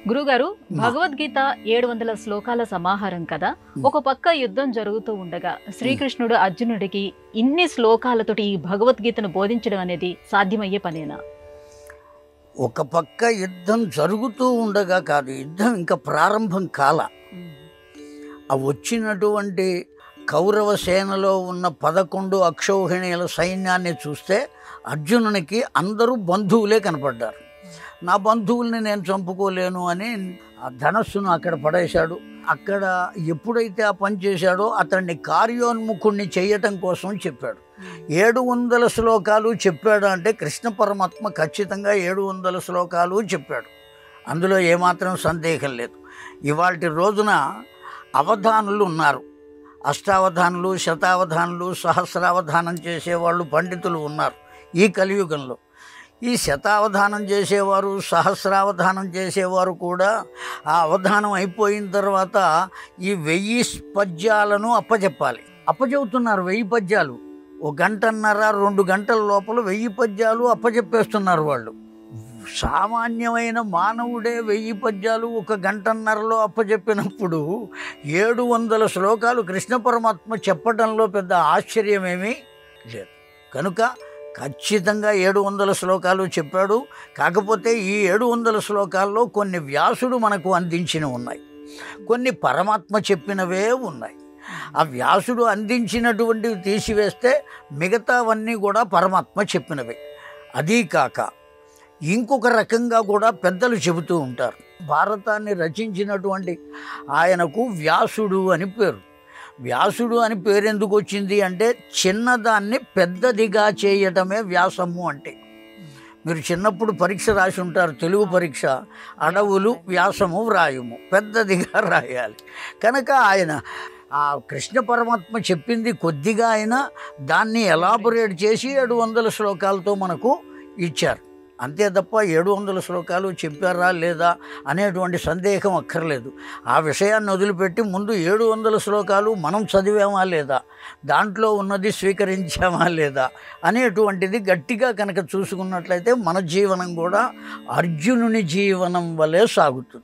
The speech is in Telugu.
గురుగారు, మా భగవద్గీత 700 శ్లోకాల సమాహారం కదా. ఒక పక్క యుద్ధం జరుగుతూ ఉండగా శ్రీకృష్ణుడు అర్జునుడికి ఇన్ని శ్లోకాలతోటి ఈ భగవద్గీతను బోధించడం అనేది సాధ్యమయ్యే పనేనా? ఒక పక్క యుద్ధం జరుగుతూ ఉండగా కాదు, యుద్ధం ఇంకా ప్రారంభం కాల. ఆ వచ్చినటువంటి కౌరవ సేనలో ఉన్న 11 అక్షౌహిణీల సైన్యాన్ని చూస్తే అర్జునునికి అందరూ బంధువులే కనపడ్డారు. నా బంధువుల్ని నేను చంపుకోలేను అని ఆ ధనస్సును అక్కడ పడేశాడు. అక్కడ ఎప్పుడైతే ఆ పని చేశాడో అతన్ని కార్యోన్ముఖుణ్ణి చేయటం కోసం చెప్పాడు. 700 శ్లోకాలు చెప్పాడు అంటే కృష్ణ పరమాత్మ ఖచ్చితంగా 700 శ్లోకాలు చెప్పాడు. అందులో ఏమాత్రం సందేహం లేదు. ఇవాల్టి రోజున అవధానులు ఉన్నారు. అష్టావధానులు, శతావధానులు, సహస్రావధానం చేసేవాళ్ళు పండితులు ఉన్నారు ఈ కలియుగంలో. ఈ శతావధానం చేసేవారు, సహస్రావధానం చేసేవారు కూడా ఆ అవధానం అయిపోయిన తర్వాత ఈ 1000 పద్యాలను అప్పచెప్పాలి. అప్పచెబుతున్నారు 1000 పద్యాలు. 1 గంటన్నర 2 గంటల లోపల 1000 పద్యాలు అప్పచెప్పేస్తున్నారు వాళ్ళు. సామాన్యమైన మానవుడే 1000 పద్యాలు 1 గంటన్నరలో అప్పచెప్పినప్పుడు 700 శ్లోకాలు కృష్ణ పరమాత్మ చెప్పడంలో పెద్ద ఆశ్చర్యమేమీ లేదు. కనుక ఖచ్చితంగా 700 శ్లోకాలు చెప్పాడు. కాకపోతే ఈ 700 శ్లోకాల్లో కొన్ని వ్యాసుడు మనకు అందించినవి ఉన్నాయి, కొన్ని పరమాత్మ చెప్పినవే ఉన్నాయి. ఆ వ్యాసుడు అందించినటువంటివి తీసివేస్తే మిగతావన్నీ కూడా పరమాత్మ చెప్పినవే. అదీ కాక ఇంకొక రకంగా కూడా పెద్దలు చెబుతూ ఉంటారు. భారతాన్ని రచించినటువంటి ఆయనకు వ్యాసుడు అని పేరు. వ్యాసుడు అని పేరెందుకు వచ్చింది అంటే చిన్నదాన్ని పెద్దదిగా చేయటమే వ్యాసము అంటే. మీరు చిన్నప్పుడు పరీక్ష రాసి ఉంటారు, తెలుగు పరీక్ష. అడవులు వ్యాసము వ్రాయుము, పెద్దదిగా రాయాలి. కనుక ఆయన ఆ కృష్ణ పరమాత్మ చెప్పింది కొద్దిగా అయినా దాన్ని ఎలాబొరేట్ చేసి 700 శ్లోకాలతో మనకు ఇచ్చారు. అంతే తప్ప 700 శ్లోకాలు చెప్పారా లేదా అనేటువంటి సందేహం అక్కర్లేదు. ఆ విషయాన్ని వదిలిపెట్టి ముందు 700 శ్లోకాలు మనం చదివామా లేదా, దాంట్లో ఉన్నది స్వీకరించామా లేదా అనేటువంటిది గట్టిగా కనుక చూసుకున్నట్లయితే మన జీవనం కూడా అర్జునుని జీవనం వలె సాగుతుంది.